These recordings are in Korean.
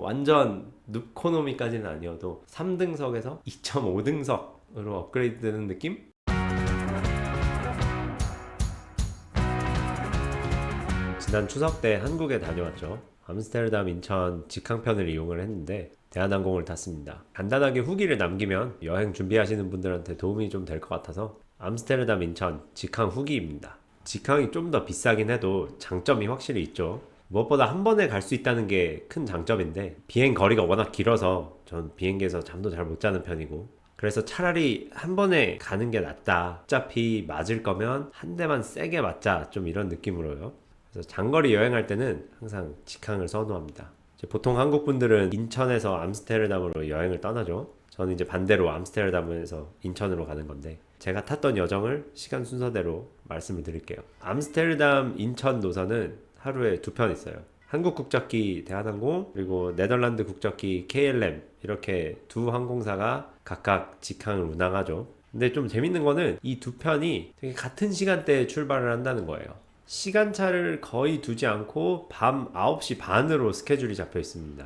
완전 눕코노미까지는 아니어도 3등석에서 2.5등석으로 업그레이드 되는 느낌? 지난 추석 때 한국에 다녀왔죠. 암스테르담 인천 직항편을 이용을 했는데 대한항공을 탔습니다. 간단하게 후기를 남기면 여행 준비하시는 분들한테 도움이 좀 될 것 같아서 암스테르담 인천 직항 후기입니다. 직항이 좀 더 비싸긴 해도 장점이 확실히 있죠. 무엇보다 한 번에 갈 수 있다는 게 큰 장점인데 비행 거리가 워낙 길어서 전 비행기에서 잠도 잘 못 자는 편이고, 그래서 차라리 한 번에 가는 게 낫다. 어차피 맞을 거면 한 대만 세게 맞자, 좀 이런 느낌으로요. 그래서 장거리 여행할 때는 항상 직항을 선호합니다. 보통 한국 분들은 인천에서 암스테르담으로 여행을 떠나죠. 저는 이제 반대로 암스테르담에서 인천으로 가는 건데, 제가 탔던 여정을 시간 순서대로 말씀을 드릴게요. 암스테르담 인천 노선은 하루에 2편 있어요. 한국 국적기 대한항공, 그리고 네덜란드 국적기 KLM, 이렇게 두 항공사가 각각 직항을 운항하죠. 근데 좀 재밌는 거는 이 2편이 되게 같은 시간대에 출발을 한다는 거예요. 시간차를 거의 두지 않고 밤 9시 반으로 스케줄이 잡혀 있습니다.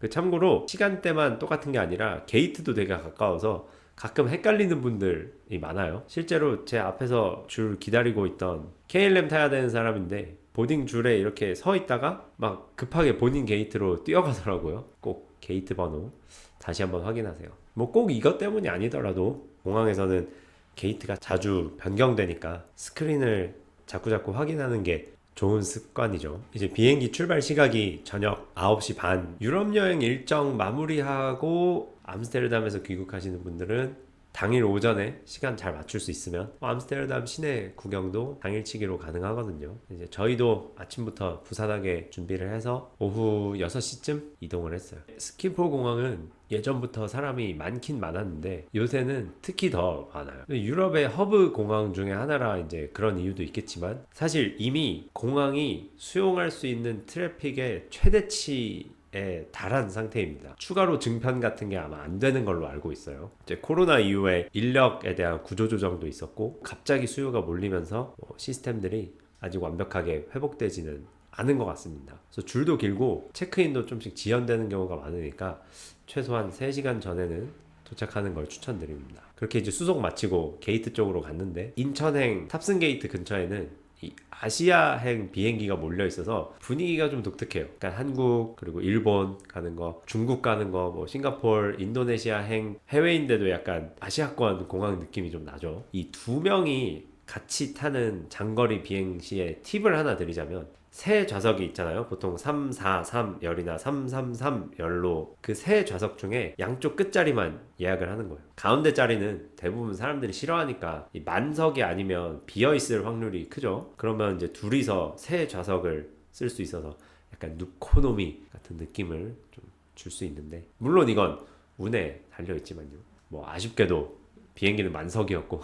참고로 시간대만 똑같은 게 아니라 게이트도 되게 가까워서 가끔 헷갈리는 분들이 많아요. 실제로 제 앞에서 줄 기다리고 있던 KLM 타야 되는 사람인데 보딩 줄에 이렇게 서 있다가 막 급하게 본인 게이트로 뛰어가더라고요. 꼭 게이트 번호 다시 한번 확인하세요. 뭐 꼭 이것 때문이 아니더라도 공항에서는 게이트가 자주 변경되니까 스크린을 자꾸자꾸 확인하는 게 좋은 습관이죠. 이제 비행기 출발 시각이 저녁 9시 반. 유럽 여행 일정 마무리하고 암스테르담에서 귀국하시는 분들은 당일 오전에 시간 잘 맞출 수 있으면 암스테르담 시내 구경도 당일치기로 가능하거든요. 이제 저희도 아침부터 부산하게 준비를 해서 오후 6시쯤 이동을 했어요. 스키포 공항은 예전부터 사람이 많긴 많았는데 요새는 특히 더 많아요. 유럽의 허브 공항 중에 하나라 이제 그런 이유도 있겠지만, 사실 이미 공항이 수용할 수 있는 트래픽의 최대치에 달한 상태입니다. 추가로 증편 같은 게 아마 안 되는 걸로 알고 있어요. 이제 코로나 이후에 인력에 대한 구조조정도 있었고, 갑자기 수요가 몰리면서 시스템들이 아직 완벽하게 회복되지는 않은 것 같습니다. 그래서 줄도 길고 체크인도 좀씩 지연되는 경우가 많으니까 최소한 3시간 전에는 도착하는 걸 추천드립니다. 그렇게 이제 수속 마치고 게이트 쪽으로 갔는데, 인천행 탑승 게이트 근처에는 이 아시아행 비행기가 몰려 있어서 분위기가 좀 독특해요. 그러니까 한국, 그리고 일본 가는 거, 중국 가는 거, 뭐 싱가포르, 인도네시아행 해외인데도 약간 아시아권 공항 느낌이 좀 나죠. 이 두 명이 같이 타는 장거리 비행 시에 팁을 하나 드리자면, 새 좌석이 있잖아요. 보통 343열이나 333열로 그 새 좌석 중에 양쪽 끝자리만 예약을 하는 거예요. 가운데 자리는 대부분 사람들이 싫어하니까 이 만석이 아니면 비어있을 확률이 크죠. 그러면 이제 둘이서 새 좌석을 쓸 수 있어서 약간 누코노미 같은 느낌을 좀 줄 수 있는데, 물론 이건 운에 달려있지만요. 뭐 아쉽게도 비행기는 만석이었고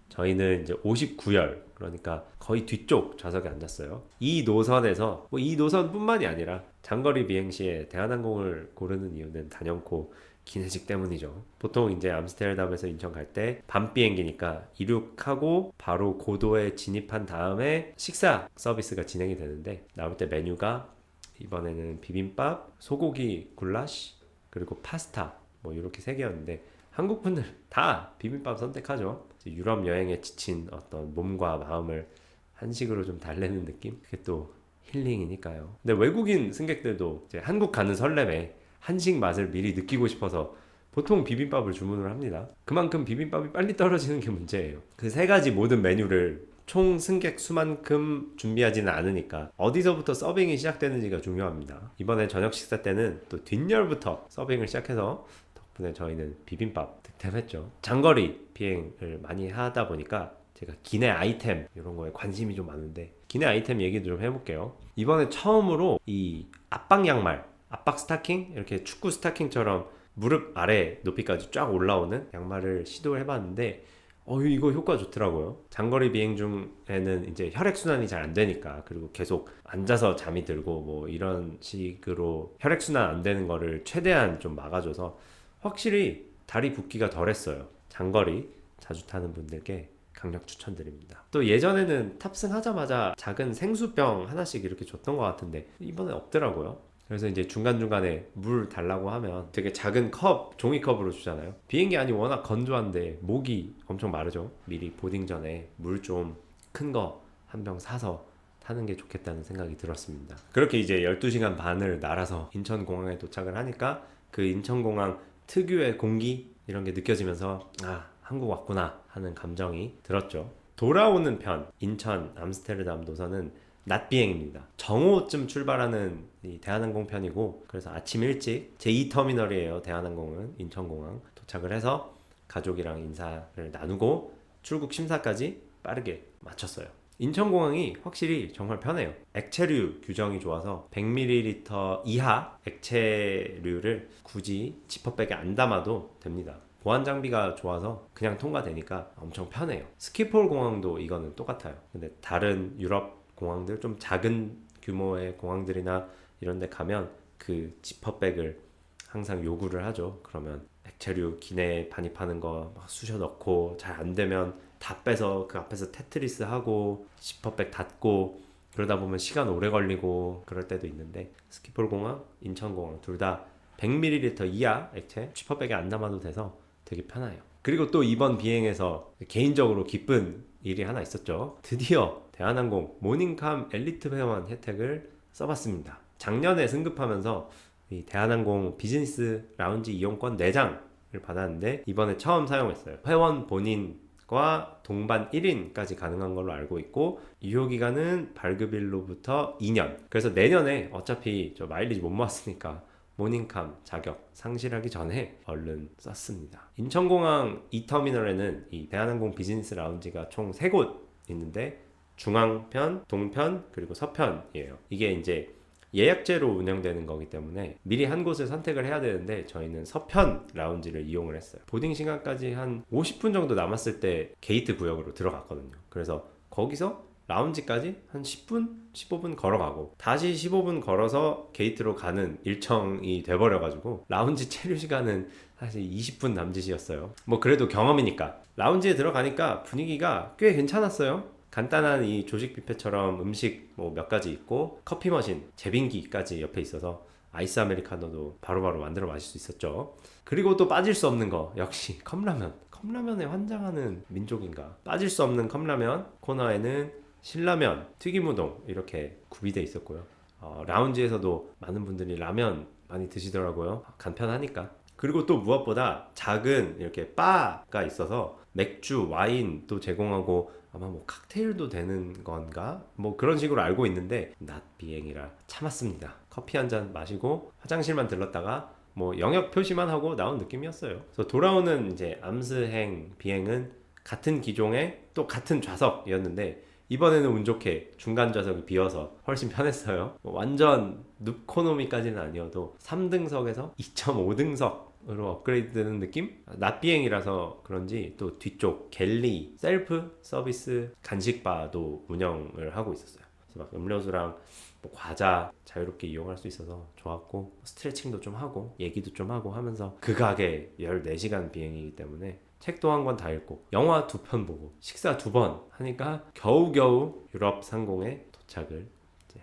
저희는 이제 59열, 그러니까 거의 뒤쪽 좌석에 앉았어요. 이 노선에서 이 노선뿐만이 아니라 장거리 비행 시에 대한항공을 고르는 이유는 단연코 기내식 때문이죠. 보통 이제 암스테르담에서 인천 갈 때 밤 비행기니까 이륙하고 바로 고도에 진입한 다음에 식사 서비스가 진행이 되는데, 나올 때 메뉴가 이번에는 비빔밥, 소고기 굴라시, 그리고 파스타, 뭐 이렇게 3개였는데 한국 분들 다 비빔밥 선택하죠. 유럽 여행에 지친 어떤 몸과 마음을 한식으로 좀 달래는 느낌? 그게 또 힐링이니까요. 근데 외국인 승객들도 이제 한국 가는 설렘에 한식 맛을 미리 느끼고 싶어서 보통 비빔밥을 주문을 합니다. 그만큼 비빔밥이 빨리 떨어지는 게 문제예요. 그 3가지 모든 메뉴를 총 승객 수만큼 준비하지는 않으니까 어디서부터 서빙이 시작되는지가 중요합니다. 이번에 저녁 식사 때는 또 뒷열부터 서빙을 시작해서 덕분에 저희는 비빔밥 득템했죠. 장거리 비행을 많이 하다 보니까 제가 기내 아이템 이런 거에 관심이 좀 많은데, 기내 아이템 얘기도 좀 해볼게요. 이번에 처음으로 이 압박 양말, 압박 스타킹, 이렇게 축구 스타킹처럼 무릎 아래 높이까지 쫙 올라오는 양말을 시도해봤는데 이거 효과 좋더라고요. 장거리 비행 중에는 이제 혈액순환이 잘 안 되니까, 그리고 계속 앉아서 잠이 들고 뭐 이런 식으로 혈액순환 안 되는 거를 최대한 좀 막아줘서 확실히 다리 붓기가 덜했어요. 장거리 자주 타는 분들께 강력 추천드립니다. 또 예전에는 탑승하자마자 작은 생수병 하나씩 이렇게 줬던 것 같은데 이번에 없더라고요. 그래서 이제 중간중간에 물 달라고 하면 되게 작은 컵, 종이컵으로 주잖아요. 비행기 안이 워낙 건조한데 목이 엄청 마르죠. 미리 보딩 전에 물 좀 큰 거 한 병 사서 타는 게 좋겠다는 생각이 들었습니다. 그렇게 이제 12시간 반을 날아서 인천공항에 도착을 하니까 그 인천공항 특유의 공기 이런 게 느껴지면서 아, 한국 왔구나 하는 감정이 들었죠. 돌아오는 편 인천 암스테르담 노선은 낮 비행입니다. 정오쯤 출발하는 이 대한항공 편이고, 그래서 아침 일찍 제2터미널이에요. 대한항공은 인천공항 도착을 해서 가족이랑 인사를 나누고 출국 심사까지 빠르게 마쳤어요. 인천공항이 확실히 정말 편해요. 액체류 규정이 좋아서 100ml 이하 액체류를 굳이 지퍼백에 안 담아도 됩니다. 보안 장비가 좋아서 그냥 통과되니까 엄청 편해요. 스키폴 공항도 이거는 똑같아요. 근데 다른 유럽 공항들, 좀 작은 규모의 공항들이나 이런 데 가면 그 지퍼백을 항상 요구를 하죠. 그러면 액체류 기내에 반입하는 거 막 쑤셔 넣고 잘 안 되면 다 빼서 그 앞에서 테트리스 하고 지퍼백 닫고 그러다 보면 시간 오래 걸리고 그럴 때도 있는데, 스키폴 공항, 인천 공항 둘 다 100ml 이하 액체 지퍼백에 안 담아도 돼서 되게 편해요. 그리고 또 이번 비행에서 개인적으로 기쁜 일이 하나 있었죠. 드디어 대한항공 모닝캄 엘리트 회원 혜택을 써봤습니다. 작년에 승급하면서 이 대한항공 비즈니스 라운지 이용권 4장을 받았는데 이번에 처음 사용했어요. 회원 본인과 동반 1인까지 가능한 걸로 알고 있고, 유효기간은 발급일로부터 2년. 그래서 내년에 어차피 저 마일리지 못 모았으니까 모닝캄 자격 상실하기 전에 얼른 썼습니다. 인천공항 2터미널에는 이 대한항공 비즈니스 라운지가 총 3곳 있는데 중앙편, 동편, 그리고 서편이에요. 이게 이제 예약제로 운영되는 거기 때문에 미리 한 곳을 선택을 해야 되는데 저희는 서편 라운지를 이용을 했어요. 보딩 시간까지 한 50분 정도 남았을 때 게이트 구역으로 들어갔거든요. 그래서 거기서 라운지까지 한 10분? 15분 걸어가고 다시 15분 걸어서 게이트로 가는 일정이 돼버려가지고 라운지 체류 시간은 사실 20분 남짓이었어요. 뭐 그래도 경험이니까. 라운지에 들어가니까 분위기가 꽤 괜찮았어요. 간단한 이 조식 뷔페처럼 음식 뭐 몇 가지 있고, 커피 머신, 제빙기까지 옆에 있어서 아이스 아메리카노도 바로바로 만들어 마실 수 있었죠. 그리고 또 빠질 수 없는 거 역시 컵라면. 컵라면에 환장하는 민족인가. 빠질 수 없는 컵라면. 코너에는 신라면, 튀김우동 이렇게 구비되어 있었고요. 라운지에서도 많은 분들이 라면 많이 드시더라고요. 간편하니까. 그리고 또 무엇보다 작은 이렇게 바가 있어서 맥주, 와인도 제공하고 아마 뭐 칵테일도 되는 건가? 뭐 그런 식으로 알고 있는데 낮 비행이라 참았습니다. 커피 한 잔 마시고 화장실만 들렀다가 뭐 영역 표시만 하고 나온 느낌이었어요. 그래서 돌아오는 이제 암스행 비행은 같은 기종의 또 같은 좌석이었는데 이번에는 운 좋게 중간 좌석이 비어서 훨씬 편했어요. 완전 눕코노미까지는 아니어도 3등석에서 2.5등석으로 업그레이드 되는 느낌? 낮 비행이라서 그런지 또 뒤쪽 갤리, 셀프 서비스 간식바도 운영을 하고 있었어요. 그래서 막 음료수랑 뭐 과자 자유롭게 이용할 수 있어서 좋았고, 스트레칭도 좀 하고 얘기도 좀 하고 하면서 극악의 14시간 비행이기 때문에 책도 한 권 다 읽고 영화 2편 보고 식사 2번 하니까 겨우겨우 유럽 상공에 도착을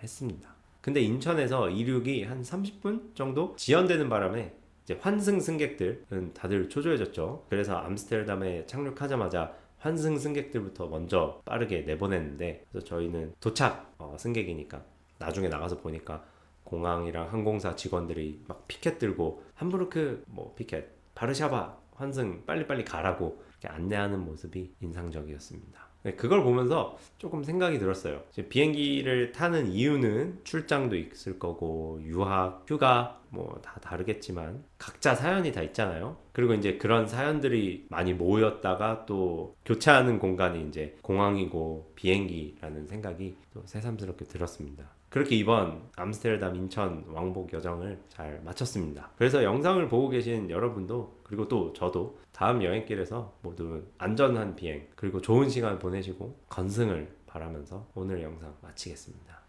했습니다. 근데 인천에서 이륙이 한 30분 정도 지연되는 바람에 이제 환승 승객들은 다들 초조해졌죠. 그래서 암스테르담에 착륙하자마자 환승 승객들부터 먼저 빠르게 내보냈는데, 그래서 저희는 도착 승객이니까 나중에 나가서 보니까 공항이랑 항공사 직원들이 막 피켓 들고 함부르크 뭐 피켓, 바르샤바 환승 빨리빨리 가라고 이렇게 안내하는 모습이 인상적이었습니다. 그걸 보면서 조금 생각이 들었어요. 비행기를 타는 이유는 출장도 있을 거고 유학, 휴가 뭐 다 다르겠지만 각자 사연이 다 있잖아요. 그리고 이제 그런 사연들이 많이 모였다가 또 교차하는 공간이 이제 공항이고 비행기라는 생각이 또 새삼스럽게 들었습니다. 그렇게 이번 암스테르담 인천 왕복 여정을 잘 마쳤습니다. 그래서 영상을 보고 계신 여러분도, 그리고 또 저도 다음 여행길에서 모두 안전한 비행 그리고 좋은 시간 보내시고 건승을 바라면서 오늘 영상 마치겠습니다.